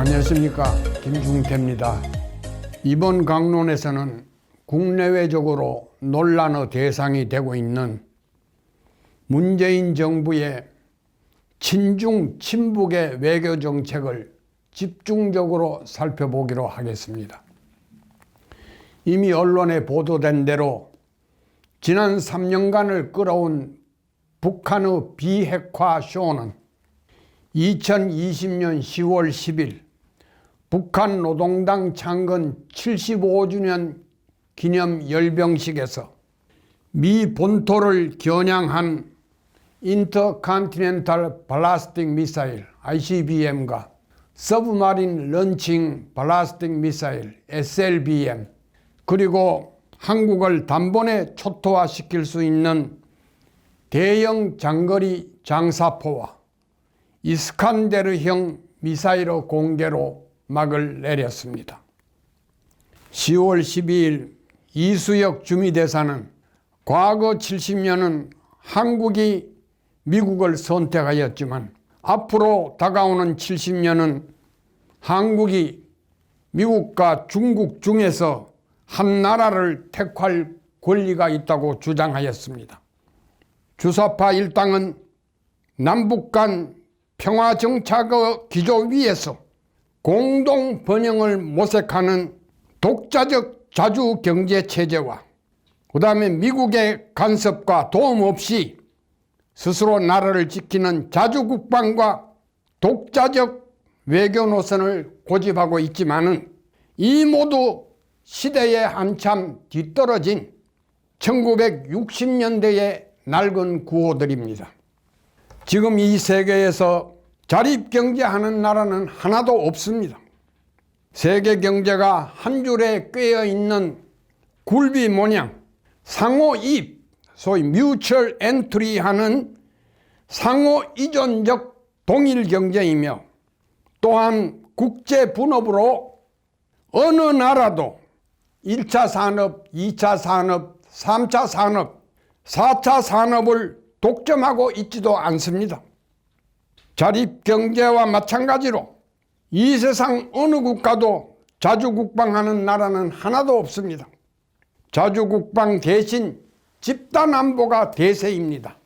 안녕하십니까, 김중태입니다. 이번 강론에서는 국내외적으로 논란의 대상이 되고 있는 문재인 정부의 친중 친북의 외교 정책을 집중적으로 살펴보기로 하겠습니다. 이미 언론에 보도된 대로 지난 3년간을 끌어온 북한의 비핵화 쇼는 2020년 10월 10일 북한 노동당 창건 75주년 기념 열병식에서 미 본토를 겨냥한 인터컨티넨탈 발리스틱 미사일 ICBM과 서브마린 런칭 발리스틱 미사일 SLBM, 그리고 한국을 단번에 초토화시킬 수 있는 대형 장거리 장사포와 이스칸데르형 미사일의 공개로 막을 내렸습니다. 10월 12일 이수혁 주미대사는 과거 70년은 한국이 미국을 선택하였지만 앞으로 다가오는 70년은 한국이 미국과 중국 중에서 한 나라를 택할 권리가 있다고 주장하였습니다. 주사파 일당은 남북 간 평화정착의 기조 위에서 공동 번영을 모색하는 독자적 자주경제체제와 그 다음에 미국의 간섭과 도움 없이 스스로 나라를 지키는 자주국방과 독자적 외교 노선을 고집하고 있지만은 이 모두 시대에 한참 뒤떨어진 1960년대의 낡은 구호들입니다. 지금 이 세계에서 자립경제하는 나라는 하나도 없습니다. 세계 경제가 한 줄에 꿰어 있는 굴비 모양 상호 이입, 소위 뮤추얼 엔트리 하는 상호 이존적 동일 경제이며, 또한 국제 분업으로 어느 나라도 1차 산업, 2차 산업, 3차 산업, 4차 산업을 독점하고 있지도 않습니다. 자립경제와 마찬가지로 이 세상 어느 국가도 자주국방하는 나라는 하나도 없습니다. 자주국방 대신 집단안보가 대세입니다.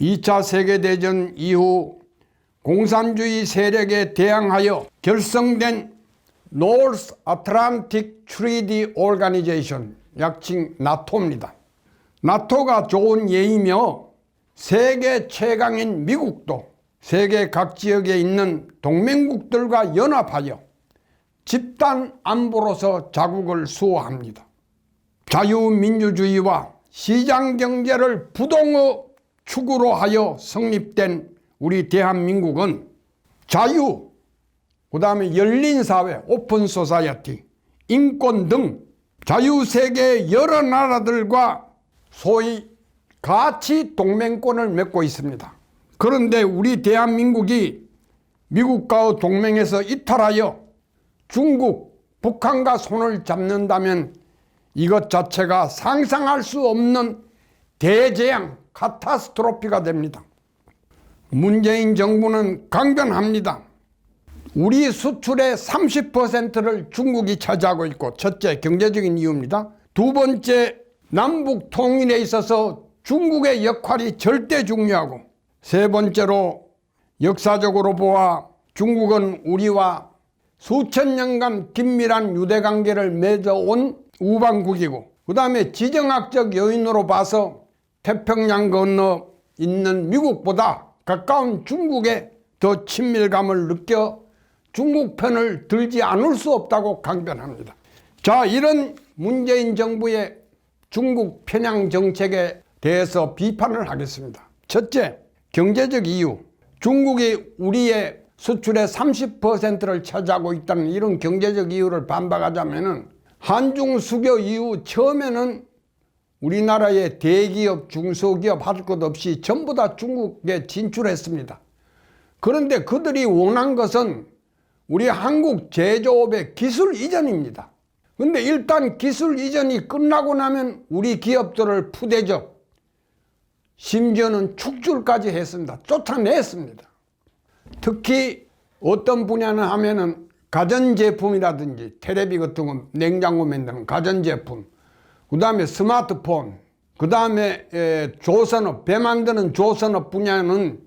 2차 세계대전 이후 공산주의 세력에 대항하여 결성된 North Atlantic Treaty Organization, 약칭 나토입니다. 나토가 좋은 예이며 세계 최강인 미국도 세계 각 지역에 있는 동맹국들과 연합하여 집단 안보로서 자국을 수호합니다. 자유민주주의와 시장경제를 부동의 축으로 하여 성립된 우리 대한민국은 자유, 그 다음에 열린사회, 오픈소사이어티, 인권 등 자유세계의 여러 나라들과 소위 가치 동맹권을 맺고 있습니다. 그런데 우리 대한민국이 미국과의 동맹에서 이탈하여 중국, 북한과 손을 잡는다면 이것 자체가 상상할 수 없는 대재앙, 카타스트로피가 됩니다. 문재인 정부는 강변합니다. 우리 수출의 30%를 중국이 차지하고 있고, 첫째, 경제적인 이유입니다. 두 번째, 남북 통일에 있어서 중국의 역할이 절대 중요하고, 세 번째로 역사적으로 보아 중국은 우리와 수천 년간 긴밀한 유대관계를 맺어온 우방국이고, 그 다음에 지정학적 요인으로 봐서 태평양 건너 있는 미국보다 가까운 중국에 더 친밀감을 느껴 중국 편을 들지 않을 수 없다고 강변합니다. 자, 이런 문재인 정부의 중국 편향 정책에 대해서 비판을 하겠습니다. 첫째, 경제적 이유. 중국이 우리의 수출의 30%를 차지하고 있다는 이런 경제적 이유를 반박하자면은 한중 수교 이후 처음에는 우리나라의 대기업, 중소기업 할 것 없이 전부 다 중국에 진출했습니다. 그런데 그들이 원한 것은 우리 한국 제조업의 기술 이전입니다. 그런데 일단 기술 이전이 끝나고 나면 우리 기업들을 푸대접, 심지어는 축출까지 했습니다. 쫓아냈습니다. 특히 어떤 분야는 하면은 가전제품이라든지 텔레비 같은 거, 냉장고 만드는 가전제품, 그 다음에 스마트폰, 그 다음에 조선업, 배 만드는 조선업 분야는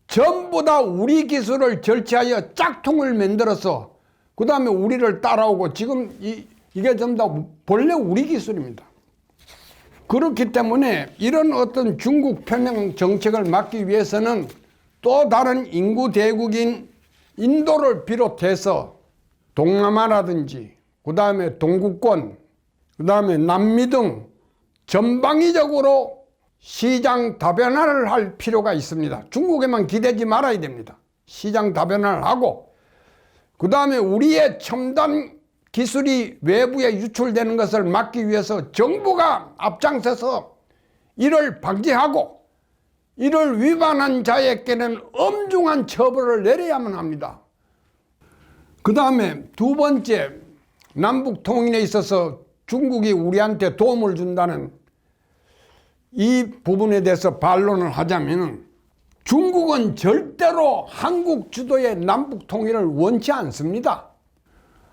전부 다 우리 기술을 절취하여 짝퉁을 만들어서 그 다음에 우리를 따라오고 지금 이게 전부 다 본래 우리 기술입니다. 그렇기 때문에 이런 어떤 중국 편향 정책을 막기 위해서는 또 다른 인구 대국인 인도를 비롯해서 동남아라든지 그 다음에 동구권, 그 다음에 남미 등 전방위적으로 시장 다변화를 할 필요가 있습니다. 중국에만 기대지 말아야 됩니다. 시장 다변화를 하고 그 다음에 우리의 첨단 기술이 외부에 유출되는 것을 막기 위해서 정부가 앞장서서 이를 방지하고 이를 위반한 자에게는 엄중한 처벌을 내려야만 합니다. 그 다음에 두 번째, 남북 통일에 있어서 중국이 우리한테 도움을 준다는 이 부분에 대해서 반론을 하자면 중국은 절대로 한국 주도의 남북 통일을 원치 않습니다.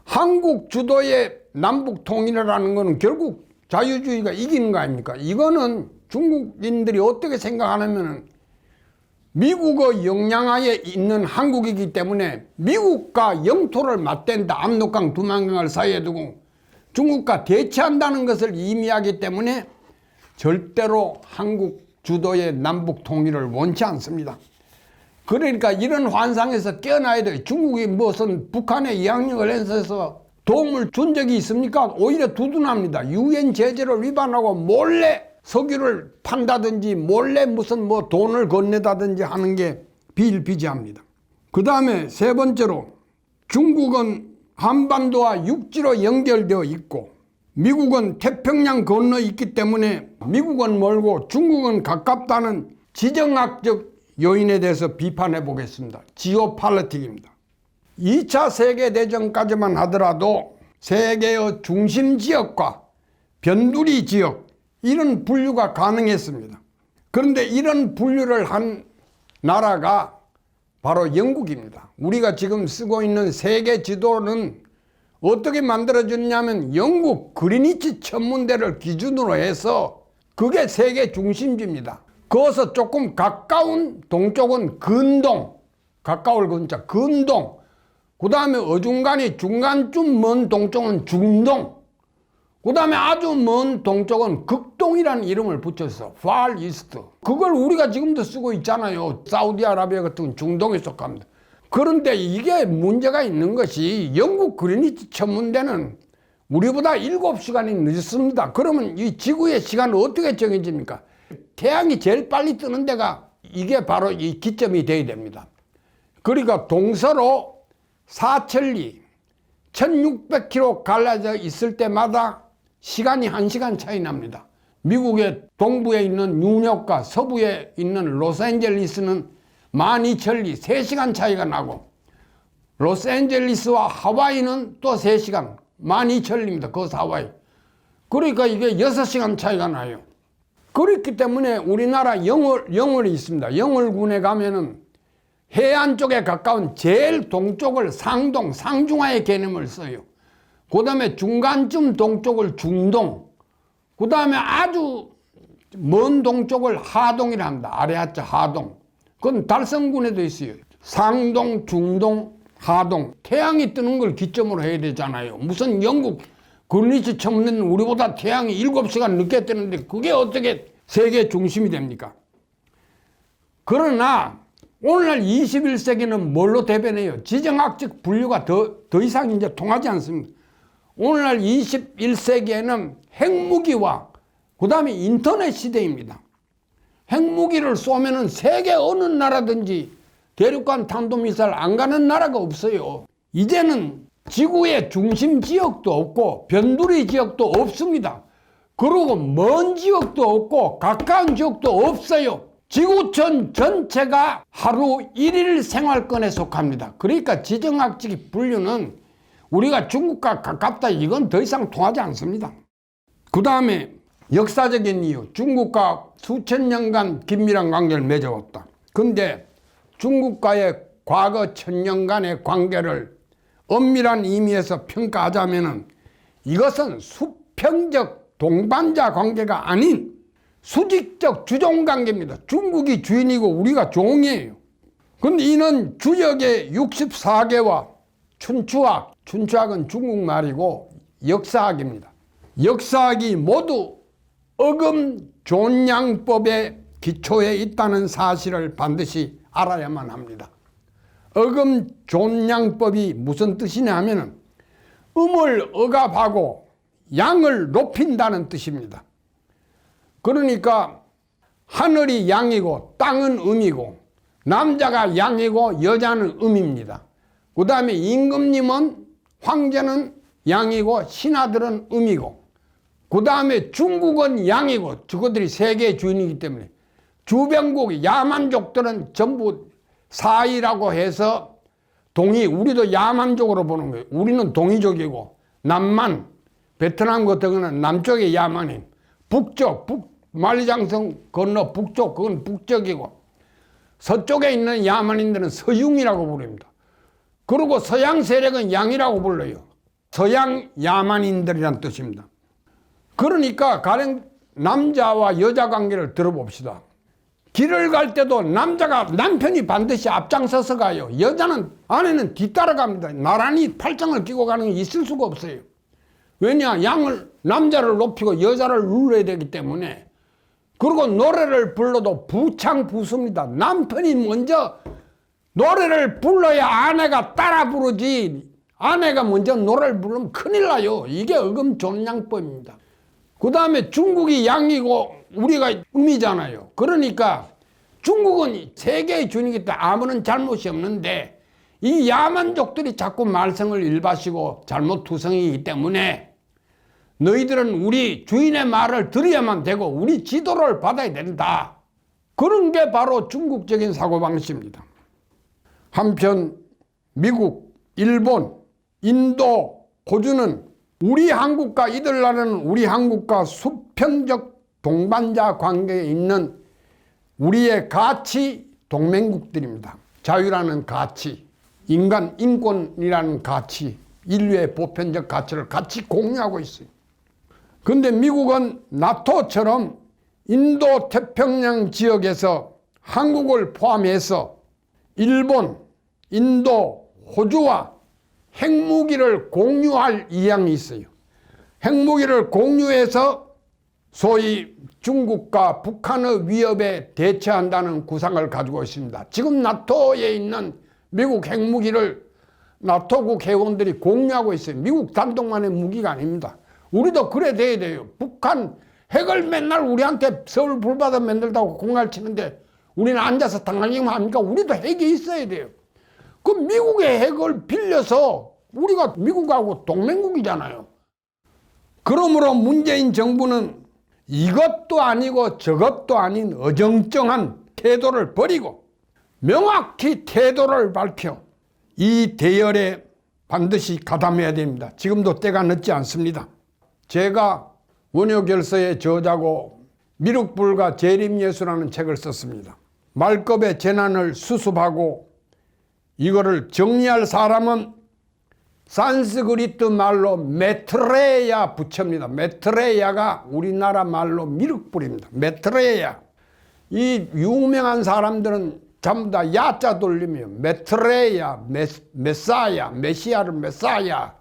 한국 주도의 남북 통일이라는 것은 결국 자유주의가 이기는 거 아닙니까? 이거는 중국인들이 어떻게 생각하냐면 미국의 영향하에 있는 한국이기 때문에 미국과 영토를 맞댄다. 압록강 두만강을 사이에 두고 중국과 대치한다는 것을 의미하기 때문에 절대로 한국 주도의 남북 통일을 원치 않습니다. 그러니까 이런 환상에서 깨어나야 돼요. 중국이 무슨 북한에 이항력을 해서 도움을 준 적이 있습니까? 오히려 두둔합니다. 유엔 제재를 위반하고 몰래 석유를 판다든지 몰래 무슨 뭐 돈을 건네다든지 하는 게 비일비재합니다. 그 다음에 세 번째로 중국은 한반도와 육지로 연결되어 있고 미국은 태평양 건너 있기 때문에 미국은 멀고 중국은 가깝다는 지정학적 요인에 대해서 비판해 보겠습니다. 지오폴리틱입니다. 2차 세계대전까지만 하더라도 세계의 중심 지역과 변두리 지역 이런 분류가 가능했습니다. 그런데 이런 분류를 한 나라가 바로 영국입니다. 우리가 지금 쓰고 있는 세계 지도는 어떻게 만들어졌냐면 영국 그리니치 천문대를 기준으로 해서 그게 세계 중심지입니다. 거기서 조금 가까운 동쪽은 근동, 가까울 근자 근동, 그 다음에 어중간히 중간쯤 먼 동쪽은 중동, 그 다음에 아주 먼 동쪽은 극동이라는 이름을 붙였어. Far East. 그걸 우리가 지금도 쓰고 있잖아요. 사우디아라비아 같은 건 중동에 속합니다. 그런데 이게 문제가 있는 것이 영국 그리니치 천문대는 우리보다 7시간이 늦습니다. 그러면 이 지구의 시간은 어떻게 정해집니까? 태양이 제일 빨리 뜨는 데가 이게 바로 이 기점이 돼야 됩니다. 그러니까 동서로 사천리 1600km 갈라져 있을 때마다 시간이 1시간 차이 납니다. 미국의 동부에 있는 뉴욕과 서부에 있는 로스앤젤레스는 12,000리 3시간 차이가 나고 로스앤젤레스와 하와이는 또 3시간 12,000리입니다. 거기서 하와이. 그러니까 이게 6시간 차이가 나요. 그렇기 때문에 우리나라 영월이 있습니다. 영월군에 가면은 해안 쪽에 가까운 제일 동쪽을 상동, 상중하의 개념을 써요. 그 다음에 중간쯤 동쪽을 중동, 그 다음에 아주 먼 동쪽을 하동이라 합니다. 아래 하자 하동. 그건 달성군에도 있어요. 상동, 중동, 하동. 태양이 뜨는 걸 기점으로 해야 되잖아요. 무슨 영국 그리니치 천문대는 우리보다 태양이 7시간 늦게 뜨는데 그게 어떻게 세계 중심이 됩니까? 그러나 오늘날 21세기는 뭘로 대변해요? 지정학적 분류가 더 이상 이제 통하지 않습니다. 오늘날 21세기에는 핵무기와 그 다음에 인터넷 시대입니다. 핵무기를 쏘면은 세계 어느 나라든지 대륙간 탄도미사일 안 가는 나라가 없어요. 이제는 지구의 중심 지역도 없고 변두리 지역도 없습니다. 그리고 먼 지역도 없고 가까운 지역도 없어요. 지구촌 전체가 하루 1일 생활권에 속합니다. 그러니까 지정학적 분류는 우리가 중국과 가깝다 이건 더 이상 통하지 않습니다. 그 다음에 역사적인 이유, 중국과 수천 년간 긴밀한 관계를 맺어왔다. 근데 중국과의 과거 1000년간의 관계를 엄밀한 의미에서 평가하자면은 이것은 수평적 동반자 관계가 아닌 수직적 주종 관계입니다. 중국이 주인이고 우리가 종이에요. 근데 이는 주역의 64개와 춘추학, 춘추학은 중국말이고 역사학입니다. 역사학이 모두 어금존양법의 기초에 있다는 사실을 반드시 알아야만 합니다. 어금존양법이 무슨 뜻이냐 하면은 음을 억압하고 양을 높인다는 뜻입니다. 그러니까 하늘이 양이고 땅은 음이고 남자가 양이고 여자는 음입니다. 그 다음에 임금님은 황제는 양이고 신하들은 음이고 그 다음에 중국은 양이고 저것들이 세계의 주인이기 때문에 주변국 야만족들은 전부 사이라고 해서 동이, 우리도 야만족으로 보는 거예요. 우리는 동이족이고 남만, 베트남 같은 거는 남쪽의 야만인, 북쪽, 만리장성 건너 북쪽, 그건 북쪽이고 서쪽에 있는 야만인들은 서융이라고 부릅니다. 그리고 서양 세력은 양이라고 불러요. 서양 야만인들이란 뜻입니다. 그러니까 가령 남자와 여자 관계를 들어봅시다. 길을 갈 때도 남편이 반드시 앞장서서 가요. 여자는, 아내는 뒤따라갑니다. 나란히 팔짱을 끼고 가는 게 있을 수가 없어요. 왜냐? 남자를 높이고 여자를 눌러야 되기 때문에. 그리고 노래를 불러도 부창부수입니다. 남편이 먼저 노래를 불러야 아내가 따라 부르지, 아내가 먼저 노래를 부르면 큰일 나요. 이게 어금존양법입니다. 그 다음에 중국이 양이고 우리가 음이잖아요. 그러니까 중국은 세계의 주인이기 때문에 아무런 잘못이 없는데 이 야만족들이 자꾸 말썽을 일바시고 잘못투성이기 때문에 너희들은 우리 주인의 말을 들어야만 되고 우리 지도를 받아야 된다. 그런 게 바로 중국적인 사고방식입니다. 한편 미국, 일본, 인도, 호주는 우리 한국과 이들 나라는 우리 한국과 수평적 동반자 관계에 있는 우리의 가치 동맹국들입니다. 자유라는 가치, 인권이라는 가치, 인류의 보편적 가치를 같이 공유하고 있어요. 그런데 미국은 나토처럼 인도 태평양 지역에서 한국을 포함해서 일본, 인도, 호주와 핵무기를 공유할 의향이 있어요. 핵무기를 공유해서 소위 중국과 북한의 위협에 대처한다는 구상을 가지고 있습니다. 지금 나토에 있는 미국 핵무기를 나토국 회원들이 공유하고 있어요. 미국 단독만의 무기가 아닙니다. 우리도 그래 돼야 돼요. 북한 핵을 맨날 우리한테 서울 불바다 만들다고 공갈 치는데 우리는 앉아서 당하기만 하니까 우리도 핵이 있어야 돼요. 그 미국의 핵을 빌려서 우리가 미국하고 동맹국이잖아요. 그러므로 문재인 정부는 이것도 아니고 저것도 아닌 어정쩡한 태도를 버리고 명확히 태도를 밝혀 이 대열에 반드시 가담해야 됩니다. 지금도 때가 늦지 않습니다. 제가 원효결서의 저자고 미륵불가 재림예수라는 책을 썼습니다. 말급의 재난을 수습하고 이거를 정리할 사람은 산스크리트 말로 메트레야 부처입니다. 메트레야가 우리나라 말로 미륵불입니다. 메트레야. 이 유명한 사람들은 전부 다 야자 돌리며 메트레야, 메사야, 메시아를 메사야.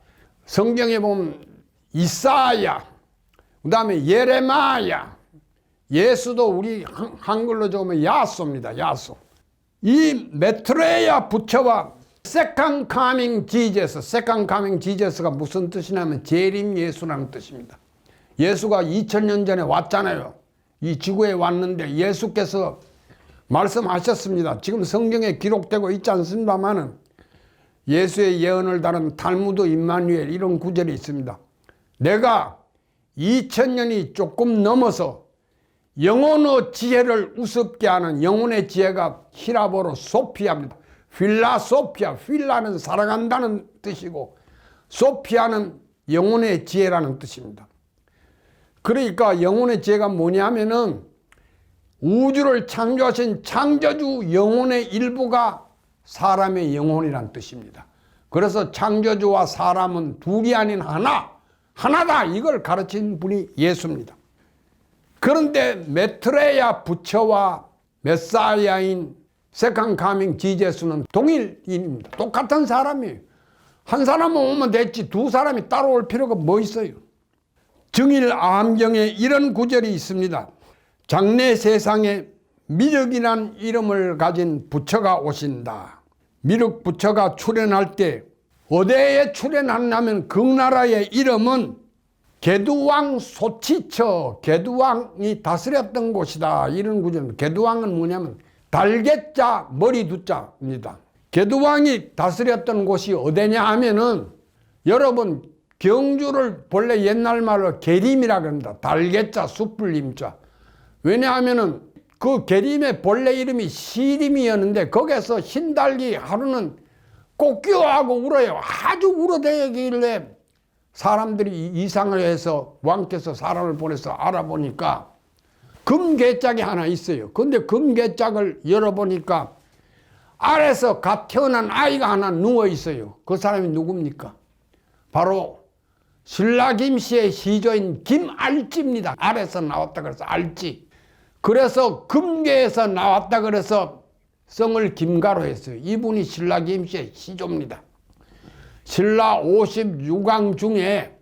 성경에 보면 이사야, 그 다음에 예레마야. 예수도 우리 한글로 적으면 야소입니다. 야소. 이 메트레야 부처와 세컨 카밍 지저스, 세컨 카밍 지저스가 무슨 뜻이냐면 재림 예수라는 뜻입니다. 예수가 2000년 전에 왔잖아요. 이 지구에 왔는데 예수께서 말씀하셨습니다. 지금 성경에 기록되고 있지 않습니다만은 예수의 예언을 다룬 탈무드 임마누엘 이런 구절이 있습니다. 내가 2000년이 조금 넘어서 영혼의 지혜를 우습게 하는 영혼의 지혜가 히라보로 소피아입니다. 필라소피아, 필라는 사랑한다는 뜻이고 소피아는 영혼의 지혜라는 뜻입니다. 그러니까 영혼의 지혜가 뭐냐면은 우주를 창조하신 창조주 영혼의 일부가 사람의 영혼이란 뜻입니다. 그래서 창조주와 사람은 둘이 아닌 하나다. 이걸 가르친 분이 예수입니다. 그런데 메트레야 부처와 메사야인 세컨 카밍 지제스는 동일인입니다. 똑같은 사람이에요. 한 사람은 오면 됐지 두 사람이 따로 올 필요가 뭐 있어요. 증일 암경에 이런 구절이 있습니다. 장래 세상에 미륵이란 이름을 가진 부처가 오신다. 미륵 부처가 출현할 때 어디에 출현하냐면 그 나라의 이름은 개두왕 소치처, 개두왕이 다스렸던 곳이다. 이런 구절입니다. 개두왕은 뭐냐면 달개자 머리 두자입니다. 개두왕이 다스렸던 곳이 어디냐 하면은 여러분 경주를 본래 옛날 말로 계림이라고 합니다. 달개자 숯불림자. 왜냐하면은 그 계림의 본래 이름이 시림이었는데 거기서 흰달기 하루는 꽃기어하고 울어요. 아주 울어대길래 사람들이 이상을 해서 왕께서 사람을 보내서 알아보니까 금계짝이 하나 있어요. 근데 금계짝을 열어보니까 아래서 갓 태어난 아이가 하나 누워 있어요. 그 사람이 누굽니까? 바로 신라 김씨의 시조인 김알지입니다. 아래서 나왔다 그래서 알지. 그래서 금계에서 나왔다 그래서 성을 김가로 했어요. 이분이 신라 김씨의 시조입니다. 신라 56왕 중에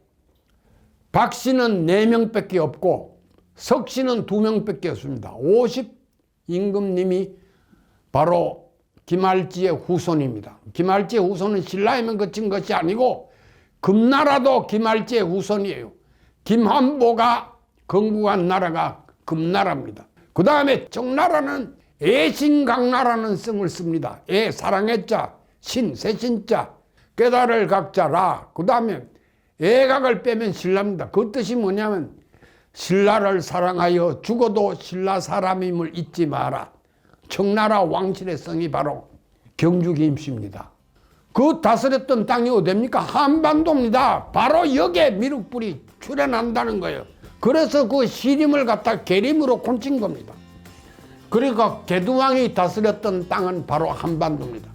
박씨는 4명밖에 없고 석씨는 2명밖에 없습니다. 50임금님이 바로 김알지의 후손입니다. 김알지의 후손은 신라에만 그친 것이 아니고 금나라도 김알지의 후손이에요. 김한보가 건국한 나라가 금나라입니다. 그 다음에 정나라는 애신강나라는 성을 씁니다. 애 사랑의 자, 신 세신자, 깨달을 각자라. 그 다음에 애각을 빼면 신라입니다. 그 뜻이 뭐냐면 신라를 사랑하여 죽어도 신라 사람임을 잊지 마라. 청나라 왕실의 성이 바로 경주 김씨입니다. 그 다스렸던 땅이 어디입니까? 한반도입니다. 바로 여기에 미륵불이 출현한다는 거예요. 그래서 그 시림을 갖다 계림으로 콘친 겁니다. 그러니까 개두왕이 다스렸던 땅은 바로 한반도입니다.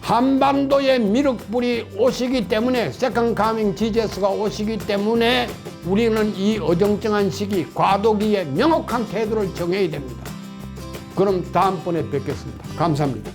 한반도에 미륵불이 오시기 때문에 세컨 카밍 지제스가 오시기 때문에 우리는 이 어정쩡한 시기 과도기에 명확한 태도를 정해야 됩니다. 그럼 다음번에 뵙겠습니다. 감사합니다.